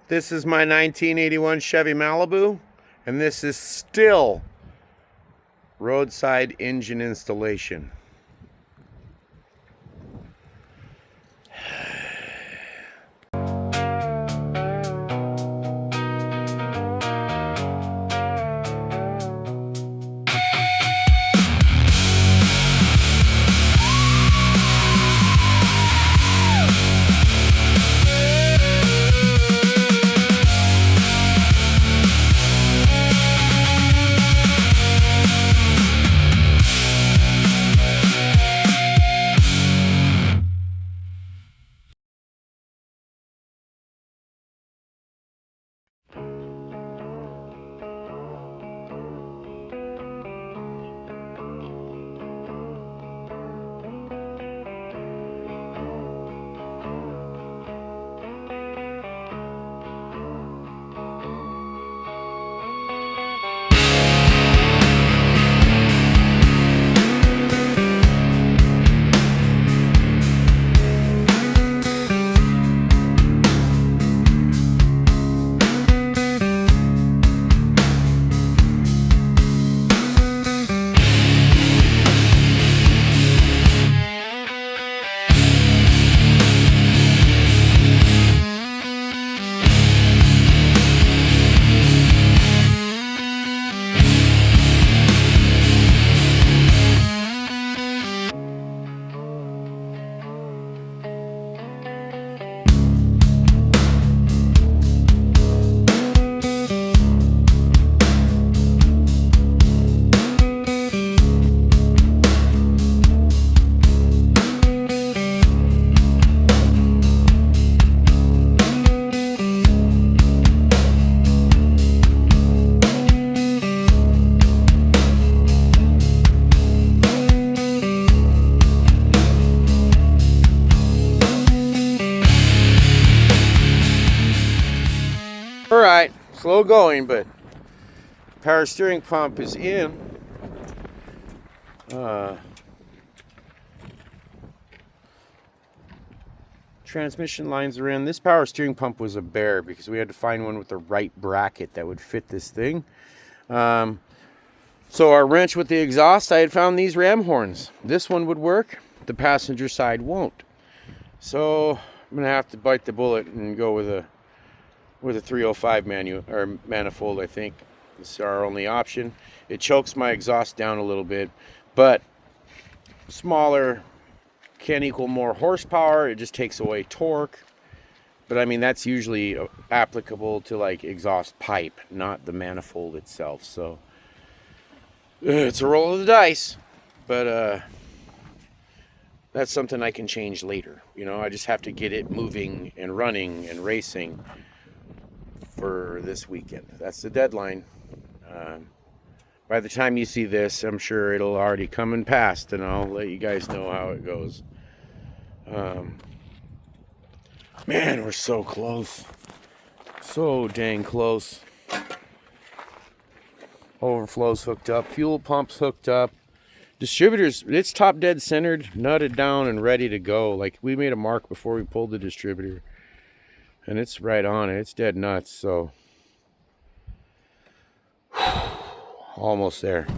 This is my 1981 Chevy Malibu, and this is still Roadside Engine Installation. Alright, slow going, but power steering pump is in. Transmission lines are in. This power steering pump was a bear because we had to find one with the right bracket that would fit this thing. So our wrench with the exhaust, I had found these ram horns. This one would work, the passenger side won't. So I'm gonna have to bite the bullet and go with a 305 manifold. I think this is our only option. It chokes my exhaust down a little bit, but smaller can equal more horsepower. It just takes away torque, but I mean that's usually applicable to like exhaust pipe, not the manifold itself. So it's a roll of the dice, but that's something I can change later. You know, I just have to get it moving and running and racing for this weekend. That's the deadline. By the time you see this, I'm sure it'll already come and past, and I'll let you guys know how it goes. Man, we're so close. So dang close. Overflow's hooked up. Fuel pump's hooked up. Distributors, it's top dead centered, nutted down, and ready to go. Like, we made a mark before we pulled the distributor. And it's right on it. It's dead nuts, so almost there.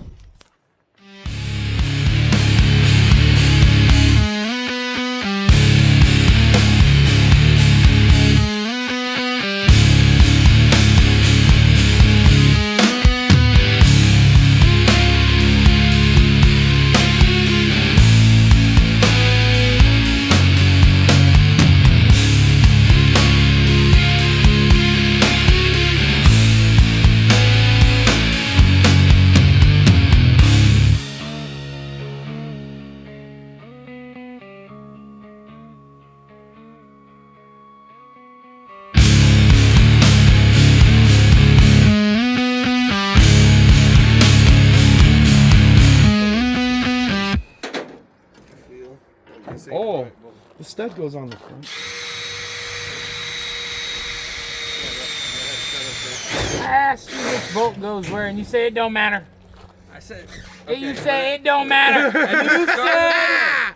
Oh, the stud goes on the front. Ask you which bolt goes where, and you say it don't matter. I said. Okay, you say it don't matter. At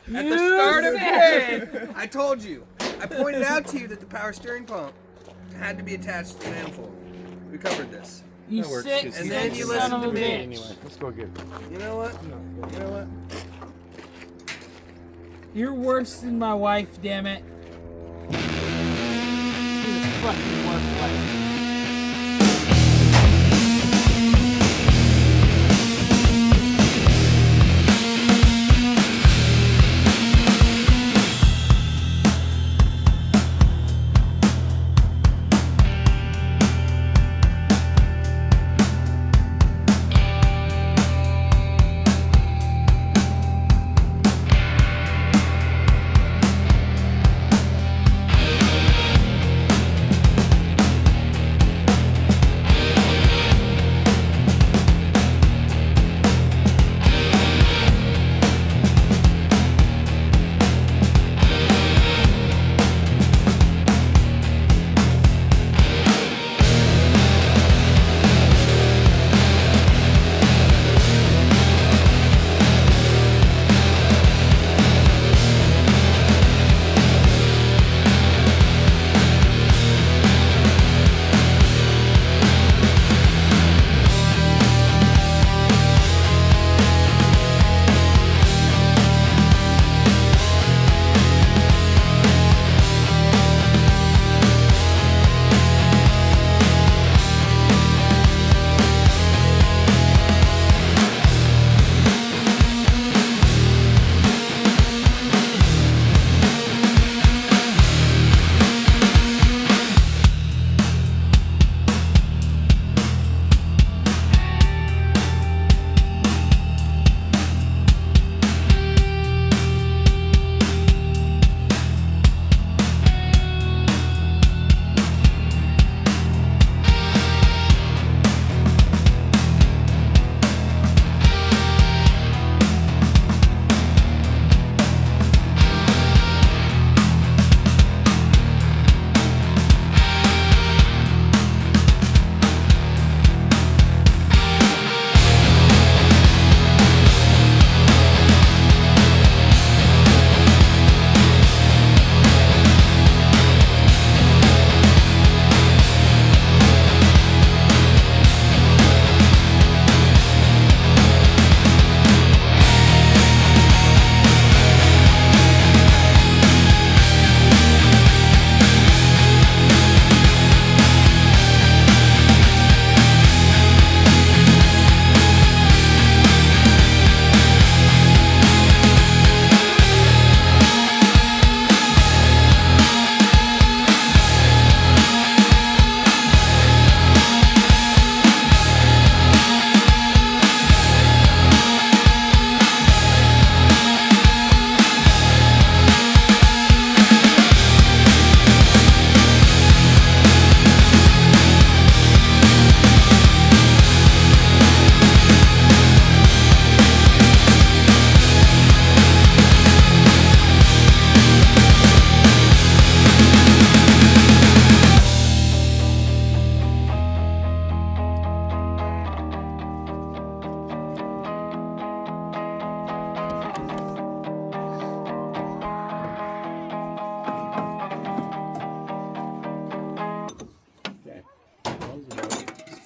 the start of the day, I told you. I pointed out to you that the power steering pump had to be attached to the manifold. We covered this. You That works, sick, just- And sick then you son listen of to a me. bitch. Anyway, let's go get it. You know what? You know what? You're worse than my wife, damn it. You're the fucking worst wife.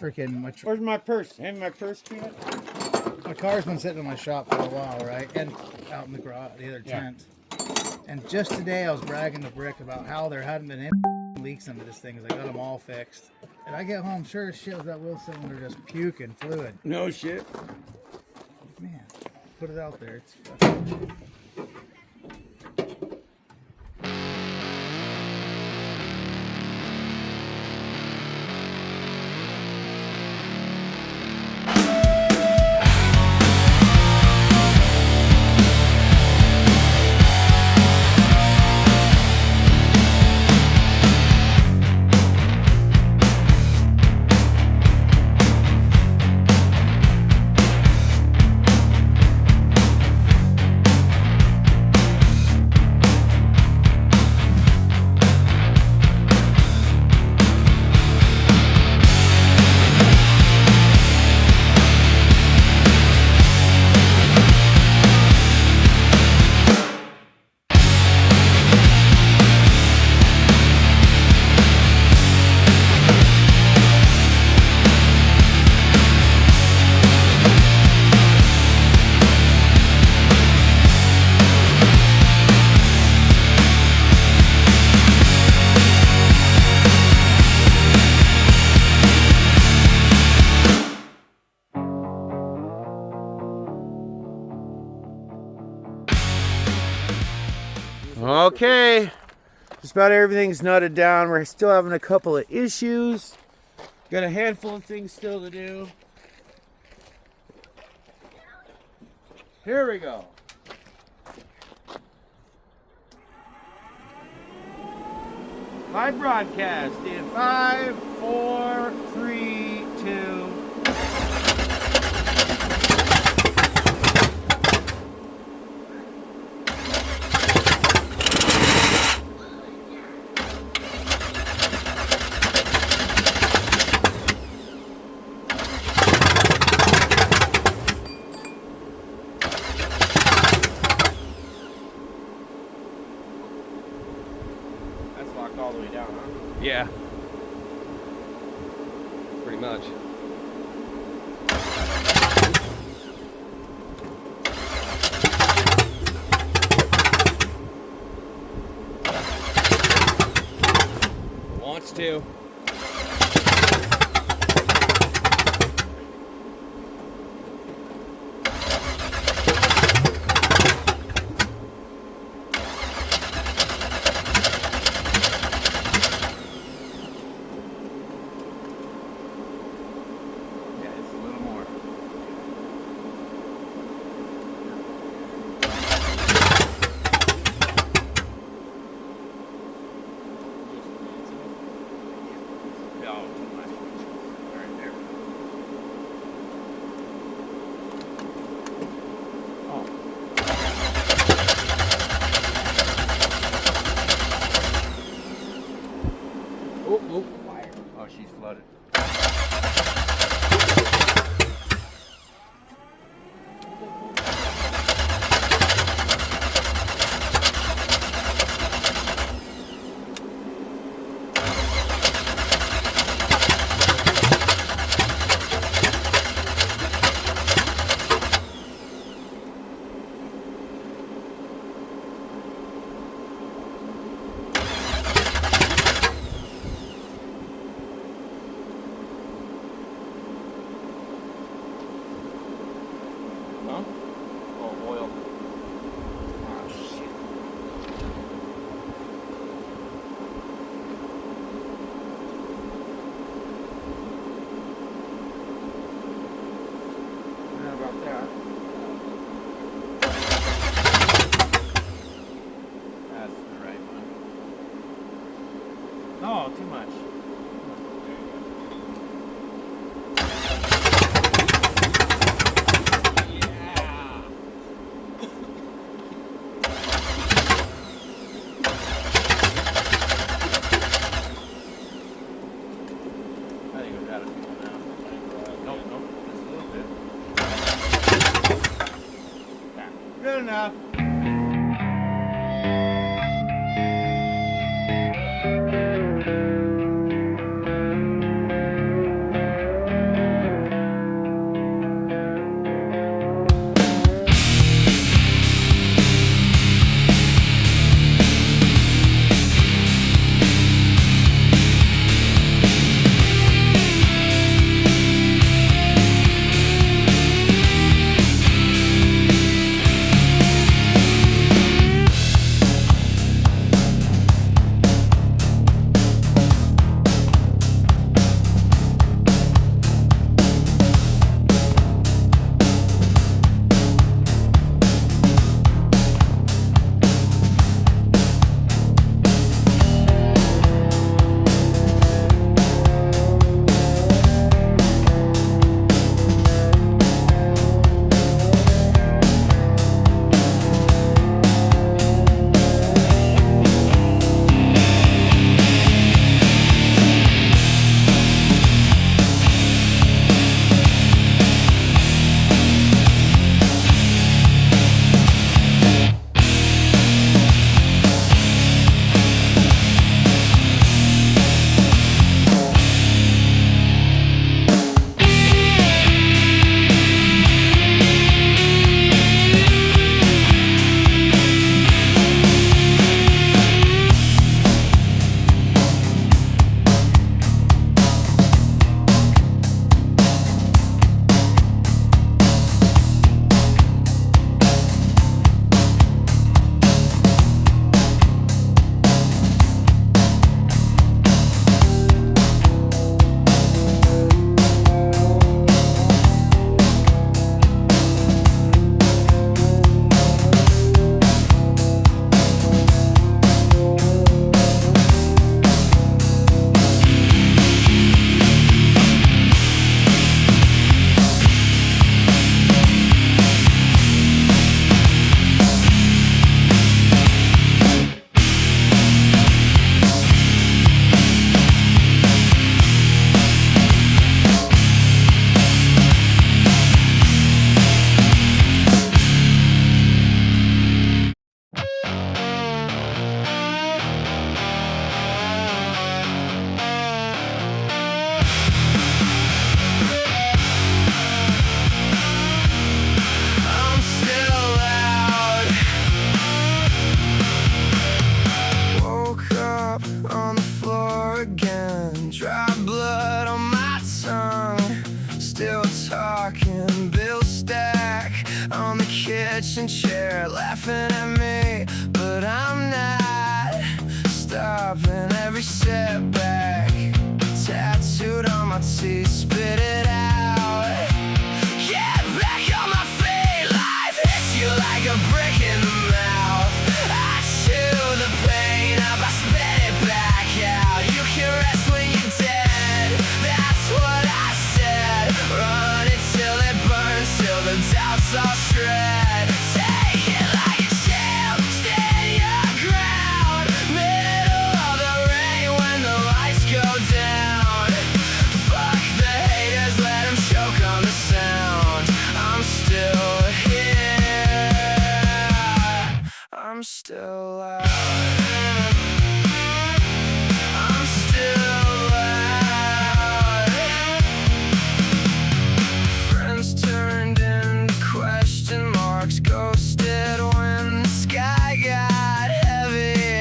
Freaking Where's my purse? Hand me my purse, Peanut. my car's been sitting in my shop for a while, right? And out in the garage, the other Yeah. tent. And just today I was bragging to Brick about how there hadn't been any leaks into this thing. 'Cause I got them all fixed. And I get home, sure as shit, that wheel cylinder just puking fluid. No shit. Man, put it out there. It's fucking... Okay, just about everything's nutted down. We're still having a couple of issues. Got a handful of things still to do. Here we go. Live broadcast in 5, 4, 3, 2. All the way down, huh? Yeah. Pretty much. Wants to. Oh, fire. Oh, she's flooded. Huh? Oh, oil. Oh, shit. How about that? That's the right one. No, too much. Good enough. again. Dry blood on my tongue. Still talking, bill stack on the kitchen chair, laughing at me, but I'm not stopping every setback. Tattooed on my teeth, spit it out. Get back on my feet, life hits you like a brick in the mouth. I chew the pain up, I spit it back out. You can rest when you're dead, that's what I said. Run it till it burns, till the doubts all shred. Take it like a champ, stand your ground. Middle of the rain when the lights go down. Fuck the haters, let them choke on the sound. I'm still here, I'm still out. I'm still out. Friends turned into question marks, ghosted when the sky got heavy.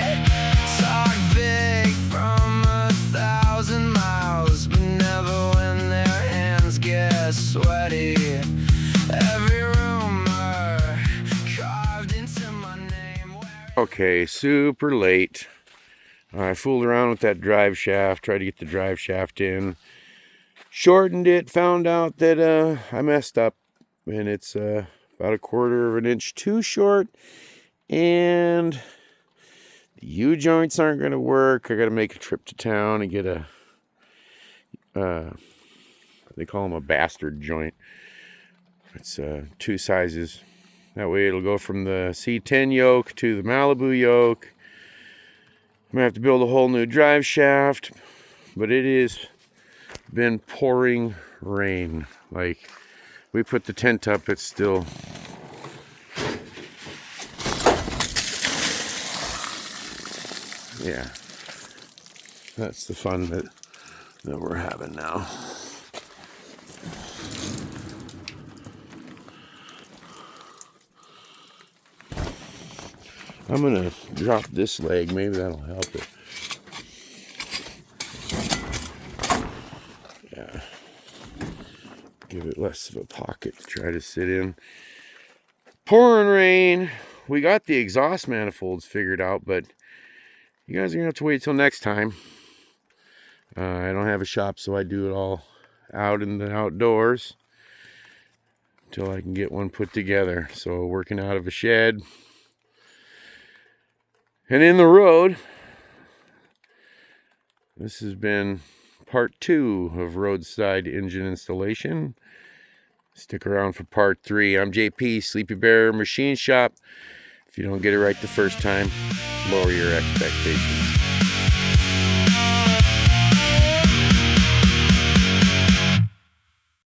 Talk big from 1,000 miles, but never when their hands get sweaty. Every rumor carved into my name. Okay, super late. I fooled around with that drive shaft, tried to get the drive shaft in. Shortened it, found out that I messed up. And it's about 1/4 of an inch too short. And the U-joints aren't going to work. I got to make a trip to town and get a, they call them a bastard joint. It's 2 sizes. That way it'll go from the C10 yoke to the Malibu yoke. I'm going to have to build a whole new drive shaft. But it has been pouring rain. Like, we put the tent up, it's still... Yeah. That's the fun that we're having now. I'm gonna drop this leg, maybe that'll help it. Yeah. Give it less of a pocket to try to sit in. Pouring rain. We got the exhaust manifolds figured out, but you guys are gonna have to wait till next time. I don't have a shop, so I do it all out in the outdoors until I can get one put together. So working out of a shed. And in the road, this has been part 2 of Roadside Engine Installation. Stick around for part 3. I'm JP, Sleepy Bear Machine Shop. If you don't get it right the first time, lower your expectations.